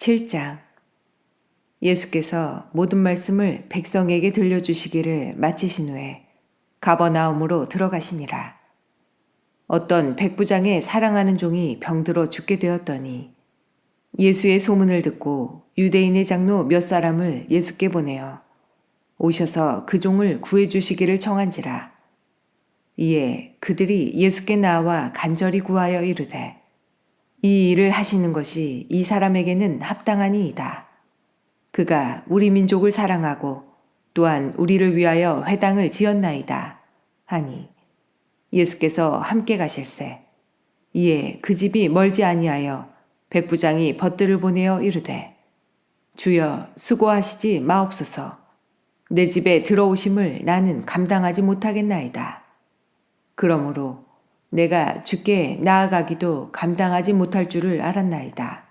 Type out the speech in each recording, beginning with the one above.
7장. 예수께서 모든 말씀을 백성에게 들려주시기를 마치신 후에 가버나움으로 들어가시니라. 어떤 백부장의 사랑하는 종이 병들어 죽게 되었더니 예수의 소문을 듣고 유대인의 장로 몇 사람을 예수께 보내어 오셔서 그 종을 구해주시기를 청한지라. 이에 그들이 예수께 나와 간절히 구하여 이르되 이 일을 하시는 것이 이 사람에게는 합당하니이다. 그가 우리 민족을 사랑하고 또한 우리를 위하여 회당을 지었나이다 하니 예수께서 함께 가실세. 이에 그 집이 멀지 아니하여 백부장이 벗들을 보내어 이르되 주여 수고하시지 마옵소서. 내 집에 들어오심을 나는 감당하지 못하겠나이다. 그러므로 내가 주께 나아가기도 감당하지 못할 줄을 알았나이다.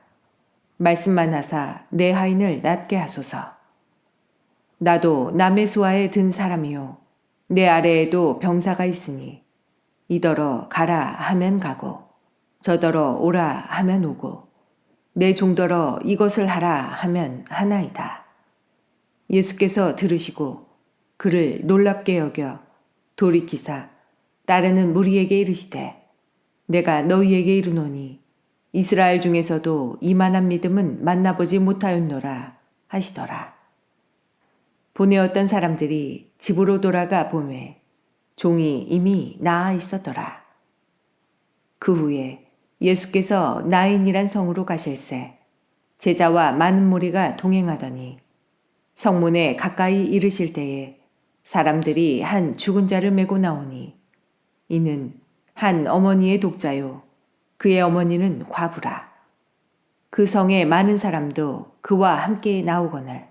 말씀만 하사 내 하인을 낫게 하소서. 나도 남의 수하에 든 사람이요 내 아래에도 병사가 있으니 이더러 가라 하면 가고 저더러 오라 하면 오고 내 종더러 이것을 하라 하면 하나이다. 예수께서 들으시고 그를 놀랍게 여겨 돌이키사 따르는 무리에게 이르시되 내가 너희에게 이르노니 이스라엘 중에서도 이만한 믿음은 만나보지 못하였노라 하시더라. 보내었던 사람들이 집으로 돌아가 보매 종이 이미 나아 있었더라. 그 후에 예수께서 나인이란 성으로 가실새 제자와 많은 무리가 동행하더니 성문에 가까이 이르실 때에 사람들이 한 죽은 자를 메고 나오니 이는 한 어머니의 독자요 그의 어머니는 과부라. 그 성에 많은 사람도 그와 함께 나오거늘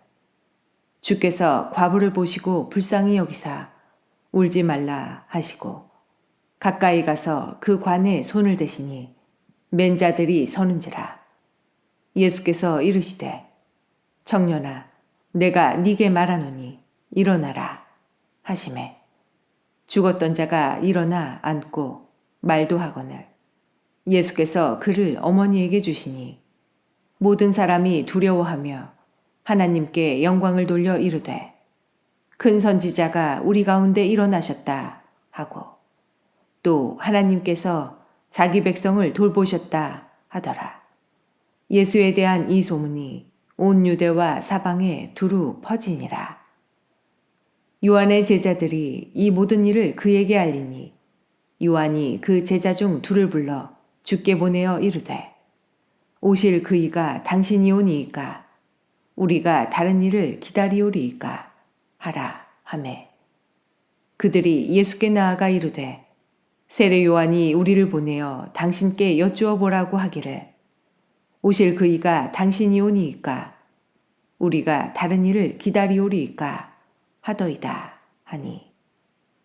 주께서 과부를 보시고 불쌍히 여기사 울지 말라 하시고 가까이 가서 그 관에 손을 대시니 맨 자들이 서는지라. 예수께서 이르시되 청년아 내가 네게 말하노니 일어나라 하시매 죽었던 자가 일어나 앉고 말도 하거늘 예수께서 그를 어머니에게 주시니 모든 사람이 두려워하며 하나님께 영광을 돌려 이르되 큰 선지자가 우리 가운데 일어나셨다 하고 또 하나님께서 자기 백성을 돌보셨다 하더라. 예수에 대한 이 소문이 온 유대와 사방에 두루 퍼지니라. 요한의 제자들이 이 모든 일을 그에게 알리니 요한이 그 제자 중 둘을 불러 주께 보내어 이르되 오실 그이가 당신이 오니이까 우리가 다른 일을 기다리오리이까 하라 하매 그들이 예수께 나아가 이르되 세례 요한이 우리를 보내어 당신께 여쭈어 보라고 하기를 오실 그이가 당신이 오니이까 우리가 다른 일을 기다리오리이까 하더이다 하니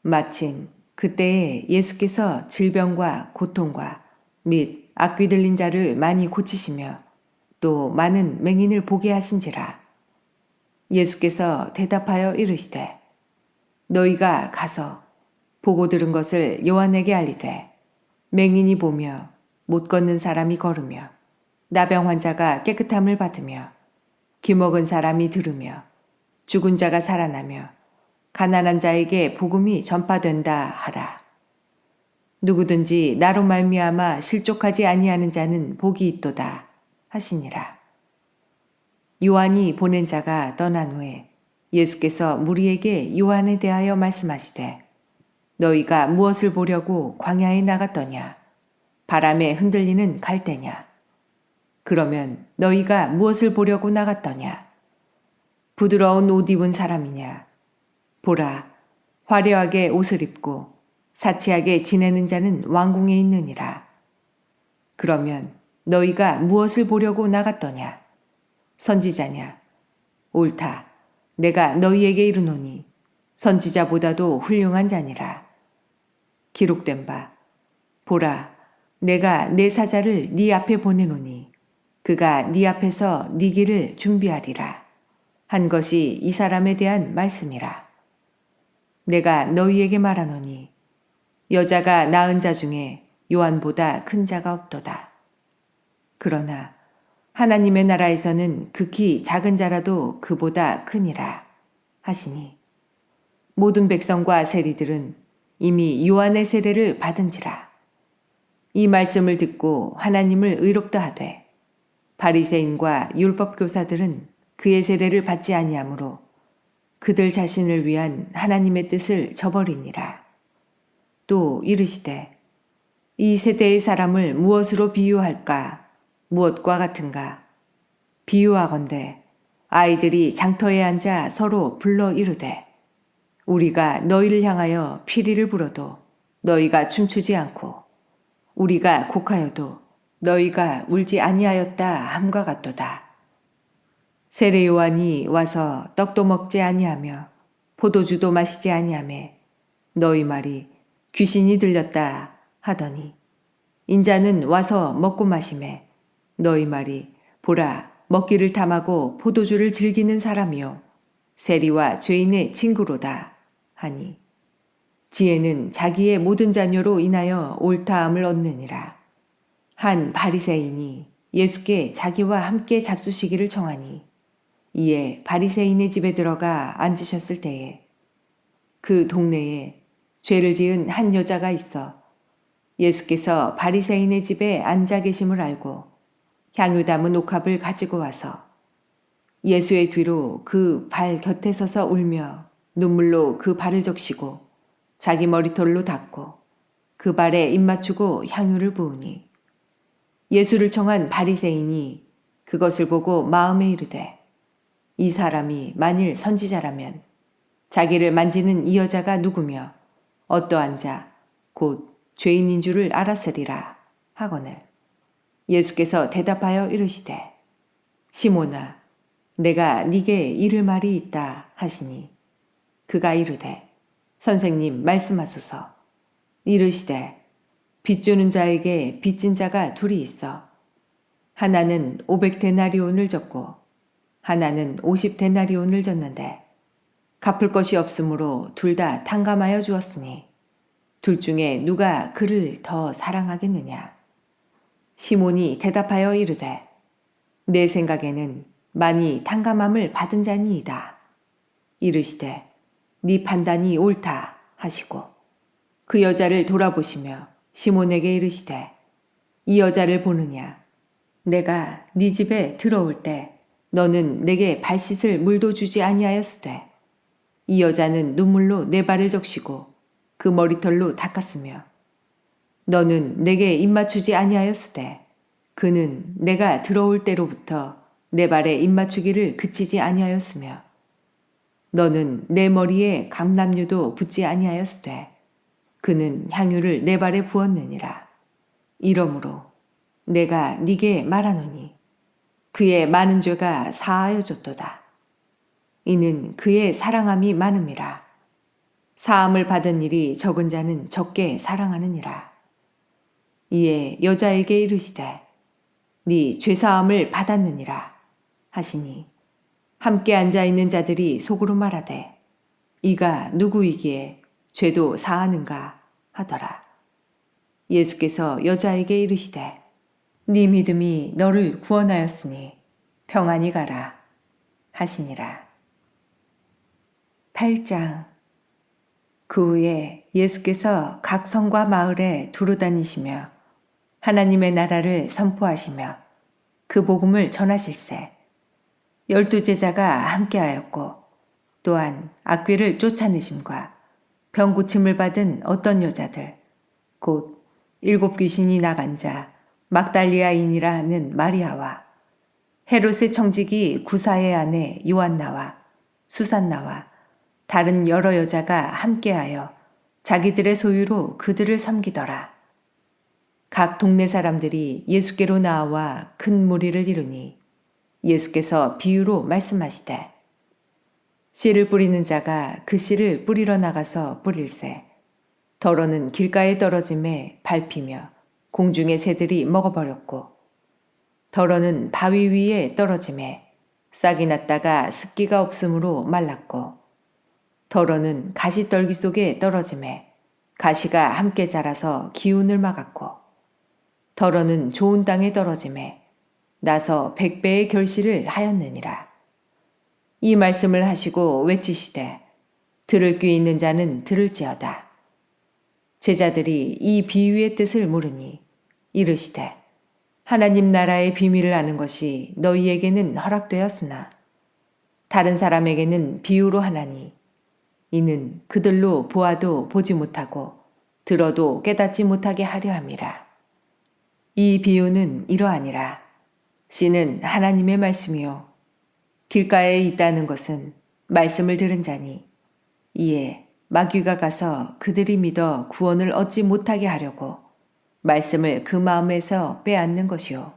마침 그때에 예수께서 질병과 고통과 및 악귀 들린 자를 많이 고치시며 또 많은 맹인을 보게 하신지라. 예수께서 대답하여 이르시되 너희가 가서 보고 들은 것을 요한에게 알리되 맹인이 보며 못 걷는 사람이 걸으며 나병 환자가 깨끗함을 받으며 귀먹은 사람이 들으며 죽은 자가 살아나며 가난한 자에게 복음이 전파된다 하라. 누구든지 나로 말미암아 실족하지 아니하는 자는 복이 있도다 하시니라. 요한이 보낸 자가 떠난 후에 예수께서 무리에게 요한에 대하여 말씀하시되 너희가 무엇을 보려고 광야에 나갔더냐? 바람에 흔들리는 갈대냐? 그러면 너희가 무엇을 보려고 나갔더냐? 부드러운 옷 입은 사람이냐? 보라, 화려하게 옷을 입고 사치하게 지내는 자는 왕궁에 있느니라. 그러면 너희가 무엇을 보려고 나갔더냐? 선지자냐? 옳다. 내가 너희에게 이르노니 선지자보다도 훌륭한 자니라. 기록된 바 보라, 내가 내 사자를 네 앞에 보내노니 그가 네 앞에서 네 길을 준비하리라. 한 것이 이 사람에 대한 말씀이라. 내가 너희에게 말하노니 여자가 낳은 자 중에 요한보다 큰 자가 없도다. 그러나 하나님의 나라에서는 극히 작은 자라도 그보다 크니라 하시니 모든 백성과 세리들은 이미 요한의 세례를 받은지라. 이 말씀을 듣고 하나님을 의롭다 하되 바리새인과 율법 교사들은 그의 세례를 받지 아니하므로 그들 자신을 위한 하나님의 뜻을 저버리니라. 또 이르시되 이 세대의 사람을 무엇으로 비유할까? 무엇과 같은가? 비유하건대 아이들이 장터에 앉아 서로 불러 이르되 우리가 너희를 향하여 피리를 불어도 너희가 춤추지 않고 우리가 곡하여도 너희가 울지 아니하였다 함과 같도다. 세례 요한이 와서 떡도 먹지 아니하며 포도주도 마시지 아니하며 너희 말이 귀신이 들렸다 하더니 인자는 와서 먹고 마시매 너희 말이 보라 먹기를 탐하고 포도주를 즐기는 사람이요 세리와 죄인의 친구로다 하니 지혜는 자기의 모든 자녀로 인하여 옳다함을 얻느니라. 한 바리새인이 예수께 자기와 함께 잡수시기를 청하니 이에 바리새인의 집에 들어가 앉으셨을 때에 그 동네에 죄를 지은 한 여자가 있어 예수께서 바리새인의 집에 앉아 계심을 알고 향유 담은 옥합을 가지고 와서 예수의 뒤로 그 발 곁에 서서 울며 눈물로 그 발을 적시고 자기 머리털로 닦고 그 발에 입 맞추고 향유를 부으니 예수를 청한 바리새인이 그것을 보고 마음에 이르되 이 사람이 만일 선지자라면 자기를 만지는 이 여자가 누구며 어떠한 자 곧 죄인인 줄을 알았으리라 하거늘 예수께서 대답하여 이르시되 시몬아 내가 네게 이를 말이 있다 하시니 그가 이르되 선생님 말씀하소서. 이르시되 빚주는 자에게 빚진 자가 둘이 있어 하나는 500데나리온을 졌고 하나는 50데나리온을 졌는데 갚을 것이 없으므로 둘 다 탕감하여 주었으니 둘 중에 누가 그를 더 사랑하겠느냐. 시몬이 대답하여 이르되 내 생각에는 많이 탕감함을 받은 자니이다. 이르시되 네 판단이 옳다 하시고 그 여자를 돌아보시며 시몬에게 이르시되 이 여자를 보느냐. 내가 네 집에 들어올 때 너는 내게 발 씻을 물도 주지 아니하였으되 이 여자는 눈물로 내 발을 적시고 그 머리털로 닦았으며 너는 내게 입 맞추지 아니하였으되 그는 내가 들어올 때로부터 내 발에 입 맞추기를 그치지 아니하였으며 너는 내 머리에 감람류도 붓지 아니하였으되 그는 향유를 내 발에 부었느니라. 이러므로 내가 네게 말하노니 그의 많은 죄가 사하여 줬도다. 이는 그의 사랑함이 많음이라. 사함을 받은 일이 적은 자는 적게 사랑하느니라. 이에 여자에게 이르시되 네 죄사함을 받았느니라 하시니 함께 앉아있는 자들이 속으로 말하되 이가 누구이기에 죄도 사하는가 하더라. 예수께서 여자에게 이르시되 네 믿음이 너를 구원하였으니 평안히 가라 하시니라. 8장. 그 후에 예수께서 각 성과 마을에 두루 다니시며 하나님의 나라를 선포하시며 그 복음을 전하실세 12 제자가 함께하였고 또한 악귀를 쫓아내심과 병 고침을 받은 어떤 여자들 곧 7 귀신이 나간 자 막달리아인이라 하는 마리아와 헤롯의 청지기 구사의 아내 요한나와 수산나와 다른 여러 여자가 함께하여 자기들의 소유로 그들을 섬기더라. 각 동네 사람들이 예수께로 나와 큰 무리를 이루니 예수께서 비유로 말씀하시되 씨를 뿌리는 자가 그 씨를 뿌리러 나가서 뿌릴새 덜어는 길가에 떨어짐에 밟히며 공중의 새들이 먹어버렸고 덜어는 바위 위에 떨어짐에 싹이 났다가 습기가 없으므로 말랐고 덜어는 가시떨기 속에 떨어짐에 가시가 함께 자라서 기운을 막았고 덜어는 좋은 땅에 떨어짐에 나서 100배의 결실을 하였느니라. 이 말씀을 하시고 외치시되 들을 귀 있는 자는 들을지어다. 제자들이 이 비유의 뜻을 물으니 이르시되 하나님 나라의 비밀을 아는 것이 너희에게는 허락되었으나 다른 사람에게는 비유로 하나니 이는 그들로 보아도 보지 못하고 들어도 깨닫지 못하게 하려 함이라. 이 비유는 이러하니라. 씨는 하나님의 말씀이요 길가에 있다는 것은 말씀을 들은 자니 이에 마귀가 가서 그들이 믿어 구원을 얻지 못하게 하려고 말씀을 그 마음에서 빼앗는 것이요.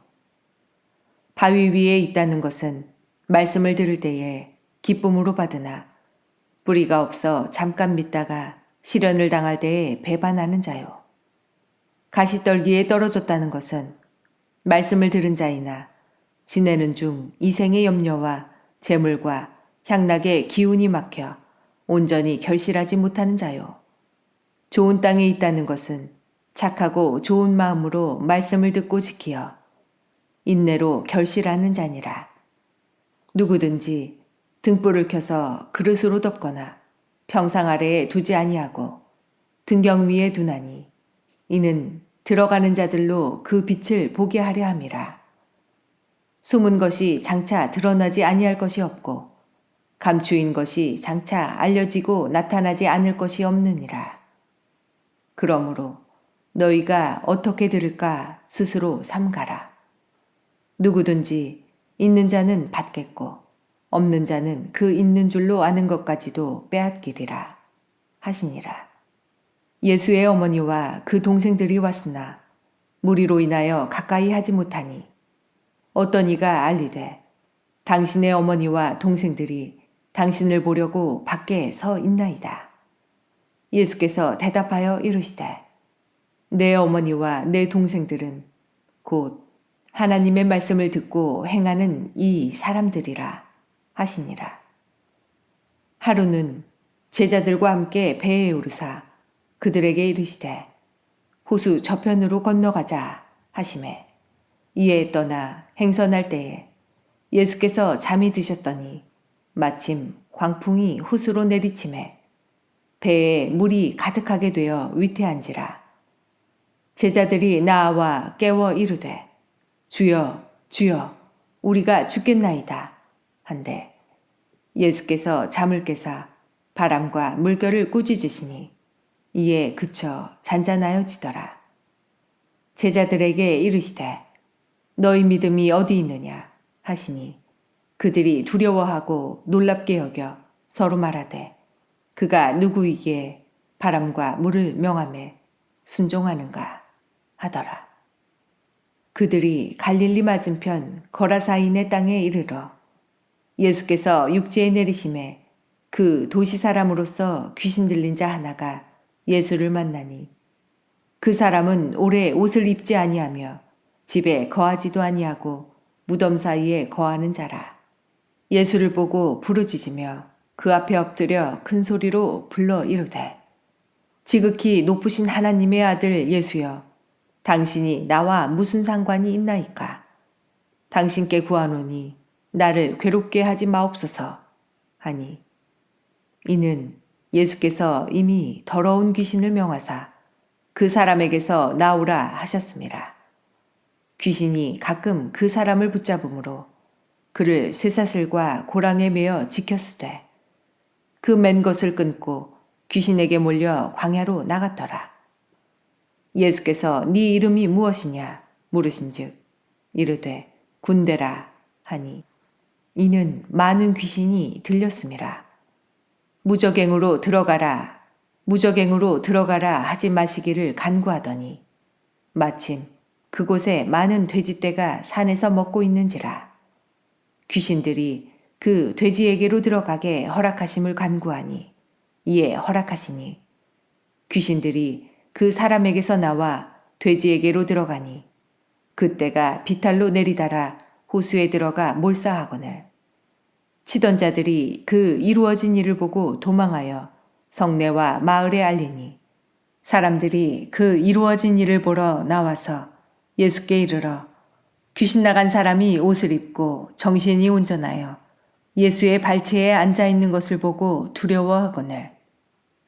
바위 위에 있다는 것은 말씀을 들을 때에 기쁨으로 받으나 뿌리가 없어 잠깐 믿다가 시련을 당할 때에 배반하는 자요. 가시떨기에 떨어졌다는 것은 말씀을 들은 자이나 지내는 중 이생의 염려와 재물과 향락의 기운이 막혀 온전히 결실하지 못하는 자요. 좋은 땅에 있다는 것은 착하고 좋은 마음으로 말씀을 듣고 지키어 인내로 결실하는 자니라. 누구든지 등불을 켜서 그릇으로 덮거나 평상 아래에 두지 아니하고 등경 위에 두나니 이는 들어가는 자들로 그 빛을 보게 하려 함이라. 숨은 것이 장차 드러나지 아니할 것이 없고 감추인 것이 장차 알려지고 나타나지 않을 것이 없느니라. 그러므로 너희가 어떻게 들을까 스스로 삼가라. 누구든지 있는 자는 받겠고 없는 자는 그 있는 줄로 아는 것까지도 빼앗기리라 하시니라. 예수의 어머니와 그 동생들이 왔으나 무리로 인하여 가까이 하지 못하니 어떤 이가 알리되 당신의 어머니와 동생들이 당신을 보려고 밖에 서 있나이다. 예수께서 대답하여 이르시되 내 어머니와 내 동생들은 곧 하나님의 말씀을 듣고 행하는 이 사람들이라 하시니라. 하루는 제자들과 함께 배에 오르사 그들에게 이르시되 호수 저편으로 건너가자 하시매 이에 떠나 행선할 때에 예수께서 잠이 드셨더니 마침 광풍이 호수로 내리침에 배에 물이 가득하게 되어 위태한지라. 제자들이 나와 깨워 이르되 주여 주여 우리가 죽겠나이다 한데 예수께서 잠을 깨사 바람과 물결을 꾸짖으시니 이에 그쳐 잔잔하여지더라. 제자들에게 이르시되 너희 믿음이 어디 있느냐 하시니 그들이 두려워하고 놀랍게 여겨 서로 말하되 그가 누구이기에 바람과 물을 명하매 순종하는가 하더라. 그들이 갈릴리 맞은편 거라사인의 땅에 이르러 예수께서 육지에 내리심에 그 도시 사람으로서 귀신 들린 자 하나가 예수를 만나니 그 사람은 오래 옷을 입지 아니하며 집에 거하지도 아니하고 무덤 사이에 거하는 자라. 예수를 보고 부르짖으며 그 앞에 엎드려 큰 소리로 불러 이르되 지극히 높으신 하나님의 아들 예수여 당신이 나와 무슨 상관이 있나이까? 당신께 구하노니 나를 괴롭게 하지 마옵소서 하니 이는 예수께서 이미 더러운 귀신을 명하사 그 사람에게서 나오라 하셨습니다. 귀신이 가끔 그 사람을 붙잡음으로 그를 쇠사슬과 고랑에 매어 지켰으되 그 맨 것을 끊고 귀신에게 몰려 광야로 나갔더라. 예수께서 네 이름이 무엇이냐 물으신즉 이르되 군대라 하니 이는 많은 귀신이 들렸음이라. 무적행으로 들어가라 하지 마시기를 간구하더니 마침 그곳에 많은 돼지떼가 산에서 먹고 있는지라. 귀신들이 그 돼지에게로 들어가게 허락하심을 간구하니 이에 허락하시니 귀신들이 그 사람에게서 나와 돼지에게로 들어가니 그때가 비탈로 내리달아 호수에 들어가 몰사하거늘 치던 자들이 그 이루어진 일을 보고 도망하여 성내와 마을에 알리니 사람들이 그 이루어진 일을 보러 나와서 예수께 이르러 귀신 나간 사람이 옷을 입고 정신이 온전하여 예수의 발치에 앉아 있는 것을 보고 두려워하거늘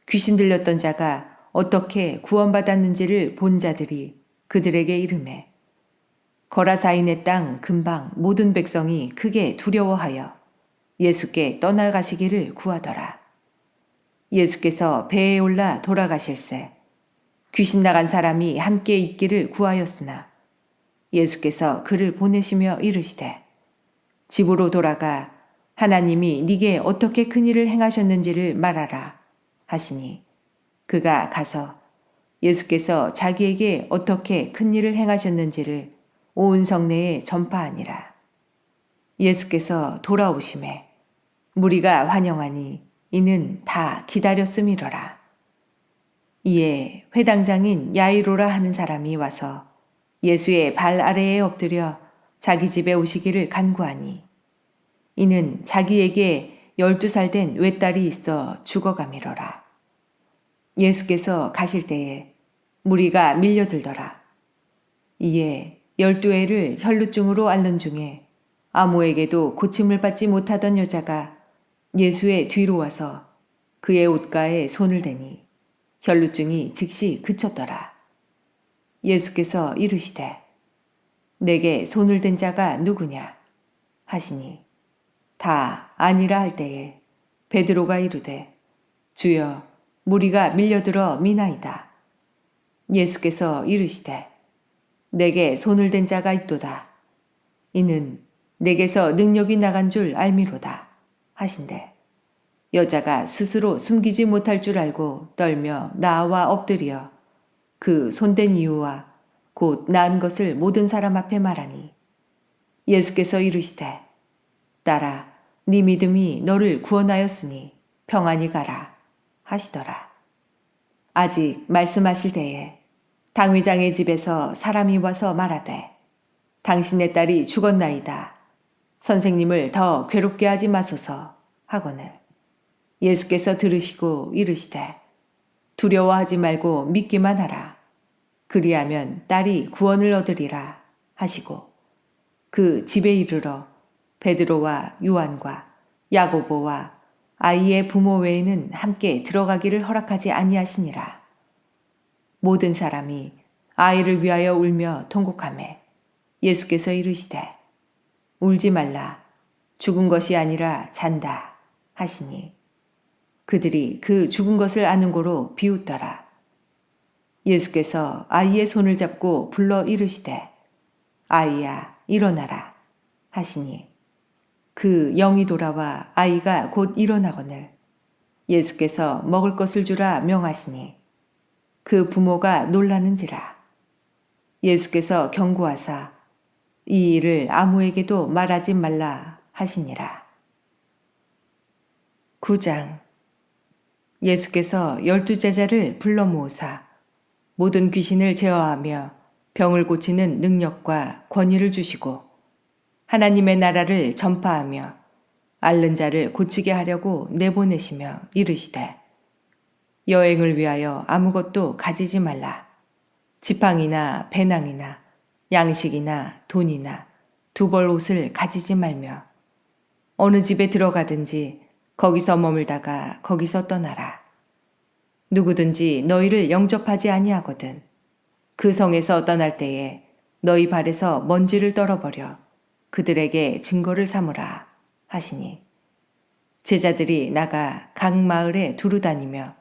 귀신 들렸던 자가 어떻게 구원받았는지를 본 자들이 그들에게 이르매 거라사인의 땅 근방 모든 백성이 크게 두려워하여 예수께 떠나가시기를 구하더라. 예수께서 배에 올라 돌아가실새 귀신 나간 사람이 함께 있기를 구하였으나 예수께서 그를 보내시며 이르시되 집으로 돌아가 하나님이 네게 어떻게 큰 일을 행하셨는지를 말하라 하시니 그가 가서 예수께서 자기에게 어떻게 큰 일을 행하셨는지를 온 성내에 전파하니라. 예수께서 돌아오심에 무리가 환영하니 이는 다 기다렸음이로라. 이에 회당장인 야이로라 하는 사람이 와서 예수의 발 아래에 엎드려 자기 집에 오시기를 간구하니 이는 자기에게 12살 된 외딸이 있어 죽어가미로라. 예수께서 가실 때에 무리가 밀려들더라. 이에 12해를 혈루증으로 앓는 중에 아무에게도 고침을 받지 못하던 여자가 예수의 뒤로 와서 그의 옷가에 손을 대니 혈루증이 즉시 그쳤더라. 예수께서 이르시되 내게 손을 댄 자가 누구냐 하시니 다 아니라 할 때에 베드로가 이르되 주여 무리가 밀려들어 미나이다. 예수께서 이르시되 내게 손을 댄 자가 있도다. 이는 내게서 능력이 나간 줄 알미로다 하신대 여자가 스스로 숨기지 못할 줄 알고 떨며 나와 엎드려 그 손댄 이유와 곧 나은 것을 모든 사람 앞에 말하니 예수께서 이르시되 딸아 네 믿음이 너를 구원하였으니 평안히 가라 하시더라. 아직 말씀하실 때에 당회장의 집에서 사람이 와서 말하되 당신의 딸이 죽었나이다. 선생님을 더 괴롭게 하지 마소서 하거늘 예수께서 들으시고 이르시되 두려워하지 말고 믿기만 하라. 그리하면 딸이 구원을 얻으리라 하시고 그 집에 이르러 베드로와 요한과 야고보와 아이의 부모 외에는 함께 들어가기를 허락하지 아니하시니라. 모든 사람이 아이를 위하여 울며 통곡하매 예수께서 이르시되 울지 말라. 죽은 것이 아니라 잔다 하시니 그들이 그 죽은 것을 아는 고로 비웃더라. 예수께서 아이의 손을 잡고 불러 이르시되 아이야 일어나라 하시니 그 영이 돌아와 아이가 곧 일어나거늘 예수께서 먹을 것을 주라 명하시니 그 부모가 놀라는지라. 예수께서 경고하사 이 일을 아무에게도 말하지 말라 하시니라. 9장 예수께서 12제자를 불러 모으사 모든 귀신을 제어하며 병을 고치는 능력과 권위를 주시고 하나님의 나라를 전파하며 앓는 자를 고치게 하려고 내보내시며 이르시되 여행을 위하여 아무것도 가지지 말라. 지팡이나 배낭이나 양식이나 돈이나 두 벌 옷을 가지지 말며 어느 집에 들어가든지 거기서 머물다가 거기서 떠나라. 누구든지 너희를 영접하지 아니하거든 그 성에서 떠날 때에 너희 발에서 먼지를 떨어버려 그들에게 증거를 삼으라 하시니 제자들이 나가 각 마을에 두루 다니며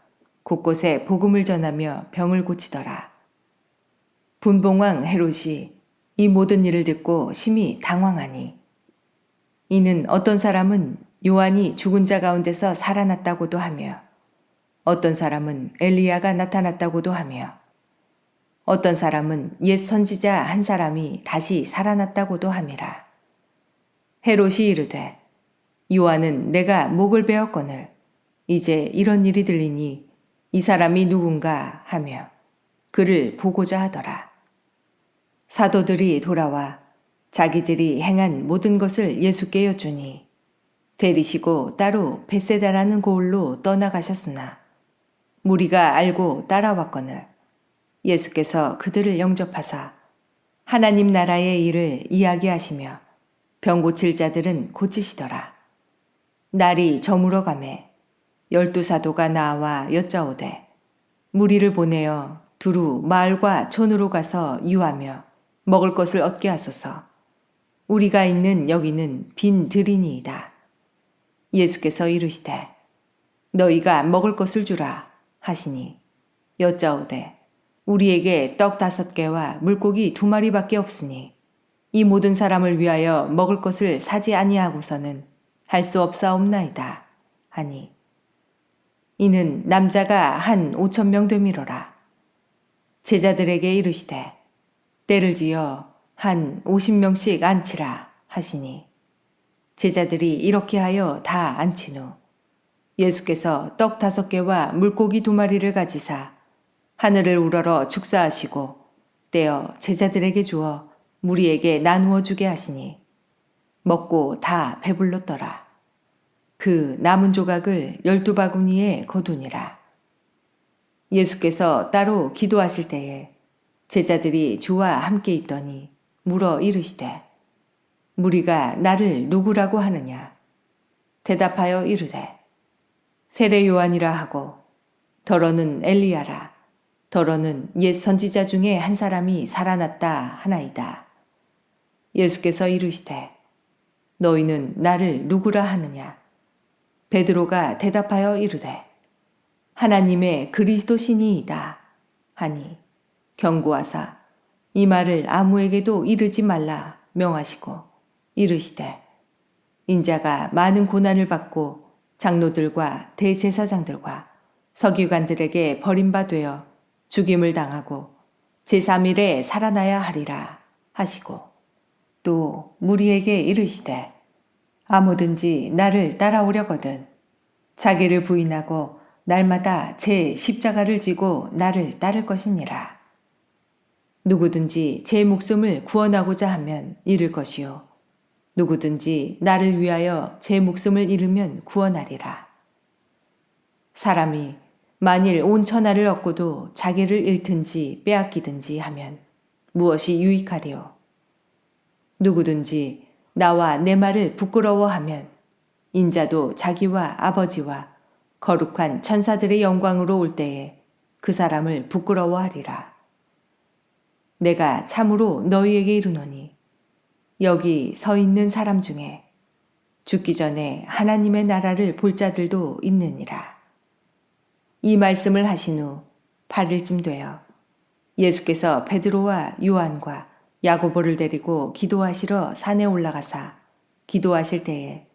곳곳에 복음을 전하며 병을 고치더라. 분봉왕 헤롯이 이 모든 일을 듣고 심히 당황하니 이는 어떤 사람은 요한이 죽은 자 가운데서 살아났다고도 하며 어떤 사람은 엘리야가 나타났다고도 하며 어떤 사람은 옛 선지자 한 사람이 다시 살아났다고도 함이라. 헤롯이 이르되 요한은 내가 목을 베었거늘 이제 이런 일이 들리니 이 사람이 누군가 하며 그를 보고자 하더라. 사도들이 돌아와 자기들이 행한 모든 것을 예수께 여쭈니 데리시고 따로 벳세다라는 고을로 떠나가셨으나 무리가 알고 따라왔거늘 예수께서 그들을 영접하사 하나님 나라의 일을 이야기하시며 병 고칠 자들은 고치시더라. 날이 저물어 가매 12사도가 나와 여짜오되 무리를 보내어 두루 마을과 촌으로 가서 유하며 먹을 것을 얻게 하소서. 우리가 있는 여기는 빈 들이니이다. 예수께서 이르시되 너희가 먹을 것을 주라 하시니 여짜오되 우리에게 떡 5개와 물고기 2마리밖에 없으니 이 모든 사람을 위하여 먹을 것을 사지 아니하고서는 할 수 없사옵나이다 하니 이는 남자가 한 5,000명 되미로라. 제자들에게 이르시되 때를 지어 한 50명씩 앉히라 하시니 제자들이 이렇게 하여 다 앉힌 후 예수께서 떡 5개와 물고기 2마리를 가지사 하늘을 우러러 축사하시고 떼어 제자들에게 주어 무리에게 나누어 주게 하시니 먹고 다 배불렀더라. 그 남은 조각을 12바구니에 거두니라. 예수께서 따로 기도하실 때에 제자들이 주와 함께 있더니 물어 이르시되 무리가 나를 누구라고 하느냐? 대답하여 이르되 세례 요한이라 하고 더러는 엘리야라 더러는 옛 선지자 중에 한 사람이 살아났다 하나이다. 예수께서 이르시되 너희는 나를 누구라 하느냐? 베드로가 대답하여 이르되 하나님의 그리스도 신이이다 하니 경고하사 이 말을 아무에게도 이르지 말라 명하시고 이르시되 인자가 많은 고난을 받고 장로들과 대제사장들과 서기관들에게 버림받되어 죽임을 당하고 제3일에 살아나야 하리라 하시고 또 무리에게 이르시되 아무든지 나를 따라오려거든 자기를 부인하고 날마다 제 십자가를 지고 나를 따를 것이니라. 누구든지 제 목숨을 구원하고자 하면 잃을 것이요 누구든지 나를 위하여 제 목숨을 잃으면 구원하리라. 사람이 만일 온 천하를 얻고도 자기를 잃든지 빼앗기든지 하면 무엇이 유익하리요? 누구든지 나와 내 말을 부끄러워하면 인자도 자기와 아버지와 거룩한 천사들의 영광으로 올 때에 그 사람을 부끄러워하리라. 내가 참으로 너희에게 이르노니 여기 서 있는 사람 중에 죽기 전에 하나님의 나라를 볼 자들도 있느니라. 이 말씀을 하신 후 8일쯤 되어 예수께서 베드로와 요한과 야고보를 데리고 기도하시러 산에 올라가사 기도하실 때에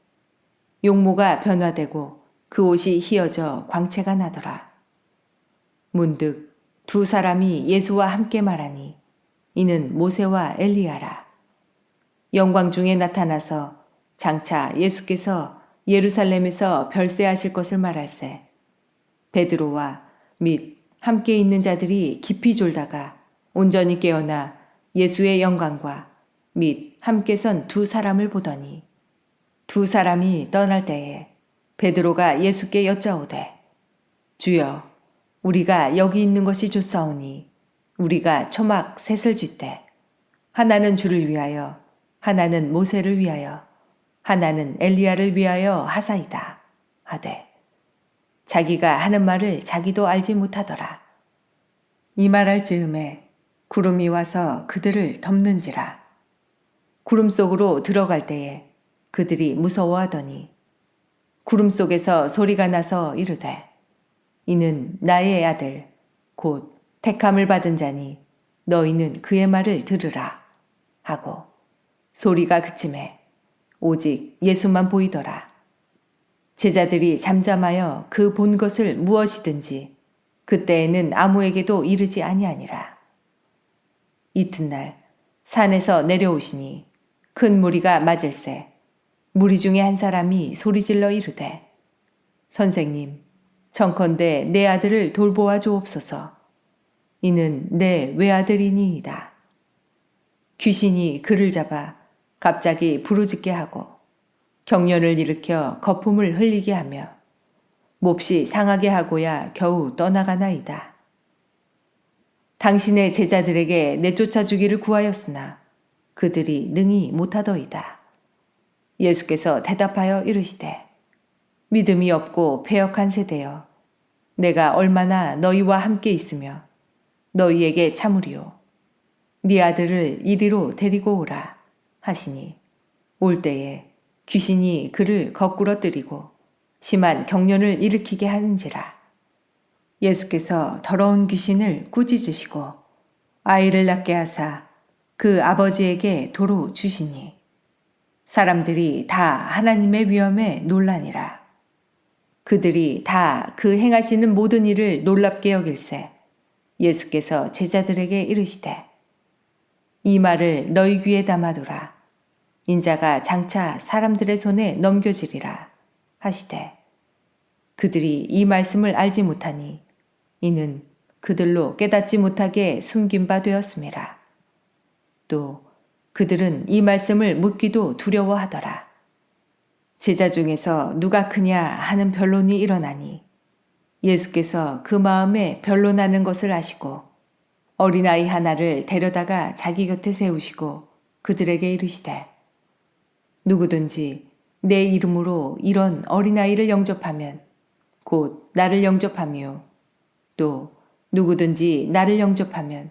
용모가 변화되고 그 옷이 휘어져 광채가 나더라. 문득 2사람이 예수와 함께 말하니 이는 모세와 엘리야라. 영광 중에 나타나서 장차 예수께서 예루살렘에서 별세하실 것을 말할세 베드로와 및 함께 있는 자들이 깊이 졸다가 온전히 깨어나 예수의 영광과 및 함께 선 2사람을 보더니 2사람이 떠날 때에 베드로가 예수께 여짜오되 주여 우리가 여기 있는 것이 좋사오니 우리가 초막 셋을 짓되 하나는 주를 위하여 하나는 모세를 위하여 하나는 엘리야를 위하여 하사이다 하되 자기가 하는 말을 자기도 알지 못하더라. 이 말할 즈음에 구름이 와서 그들을 덮는지라. 구름 속으로 들어갈 때에 그들이 무서워하더니 구름 속에서 소리가 나서 이르되 이는 나의 아들 곧 택함을 받은 자니 너희는 그의 말을 들으라 하고 소리가 그침에 오직 예수만 보이더라. 제자들이 잠잠하여 그 본 것을 무엇이든지 그때에는 아무에게도 이르지 아니하니라. 이튿날 산에서 내려오시니 큰 무리가 맞을세 무리 중에 한 사람이 소리질러 이르되 선생님 청컨대 내 아들을 돌보아 주옵소서. 이는 내 외아들이니이다. 귀신이 그를 잡아 갑자기 부르짖게 하고 경련을 일으켜 거품을 흘리게 하며 몹시 상하게 하고야 겨우 떠나가나이다. 당신의 제자들에게 내쫓아 주기를 구하였으나 그들이 능히 못하더이다. 예수께서 대답하여 이르시되 믿음이 없고 패역한 세대여 내가 얼마나 너희와 함께 있으며 너희에게 참으리요 네 아들을 이리로 데리고 오라 하시니 올 때에 귀신이 그를 거꾸러뜨리고 심한 경련을 일으키게 하는지라. 예수께서 더러운 귀신을 꾸짖으시고 아이를 낳게 하사 그 아버지에게 도로 주시니 사람들이 다 하나님의 위엄에 놀라니라. 그들이 다 그 행하시는 모든 일을 놀랍게 여길세 예수께서 제자들에게 이르시되 이 말을 너희 귀에 담아두라. 인자가 장차 사람들의 손에 넘겨지리라 하시되 그들이 이 말씀을 알지 못하니 이는 그들로 깨닫지 못하게 숨긴 바 되었음이라. 또 그들은 이 말씀을 묻기도 두려워하더라. 제자 중에서 누가 크냐 하는 변론이 일어나니 예수께서 그 마음에 변론하는 것을 아시고 어린아이 하나를 데려다가 자기 곁에 세우시고 그들에게 이르시되 누구든지 내 이름으로 이런 어린아이를 영접하면 곧 나를 영접하며 또 누구든지 나를 영접하면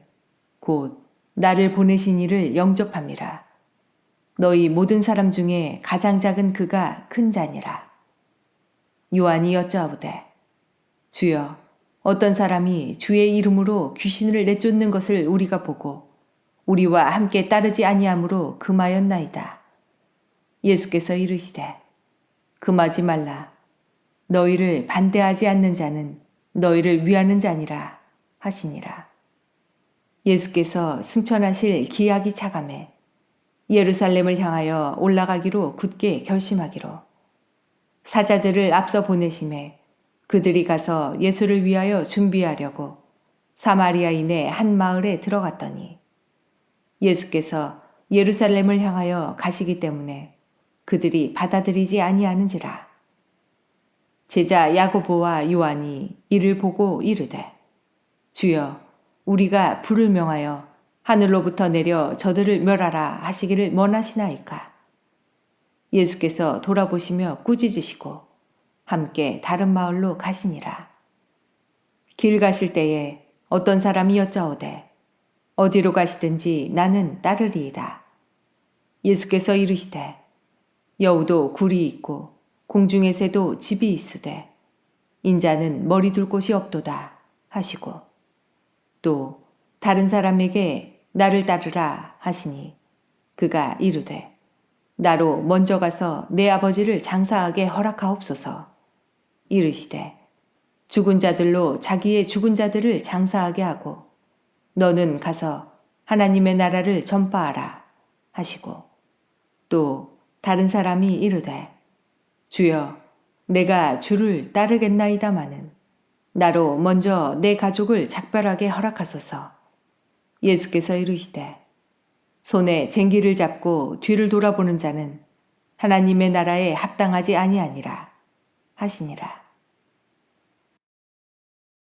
곧 나를 보내신 이를 영접함이라. 너희 모든 사람 중에 가장 작은 그가 큰 자니라. 요한이 여짜오되 주여 어떤 사람이 주의 이름으로 귀신을 내쫓는 것을 우리가 보고 우리와 함께 따르지 아니하므로 금하였나이다. 예수께서 이르시되 금하지 말라. 너희를 반대하지 않는 자는 너희를 위하는 자니라 하시니라. 예수께서 승천하실 기약이 차감해 예루살렘을 향하여 올라가기로 굳게 결심하기로 사자들을 앞서 보내심에 그들이 가서 예수를 위하여 준비하려고 사마리아인의 한 마을에 들어갔더니 예수께서 예루살렘을 향하여 가시기 때문에 그들이 받아들이지 아니하는지라. 제자 야고보와 요한이 이를 보고 이르되 주여 우리가 불을 명하여 하늘로부터 내려 저들을 멸하라 하시기를 원하시나이까. 예수께서 돌아보시며 꾸짖으시고 함께 다른 마을로 가시니라. 길 가실 때에 어떤 사람이 여짜오되 어디로 가시든지 나는 따르리이다. 예수께서 이르시되 여우도 굴이 있고 공중의 새도 집이 있으되 인자는 머리 둘 곳이 없도다 하시고 또 다른 사람에게 나를 따르라 하시니 그가 이르되 나로 먼저 가서 내 아버지를 장사하게 허락하옵소서. 이르시되 죽은 자들로 자기의 죽은 자들을 장사하게 하고 너는 가서 하나님의 나라를 전파하라 하시고 또 다른 사람이 이르되 주여 내가 주를 따르겠나이다마는 나로 먼저 내 가족을 작별하게 허락하소서. 예수께서 이르시되 손에 쟁기를 잡고 뒤를 돌아보는 자는 하나님의 나라에 합당하지 아니하니라 하시니라.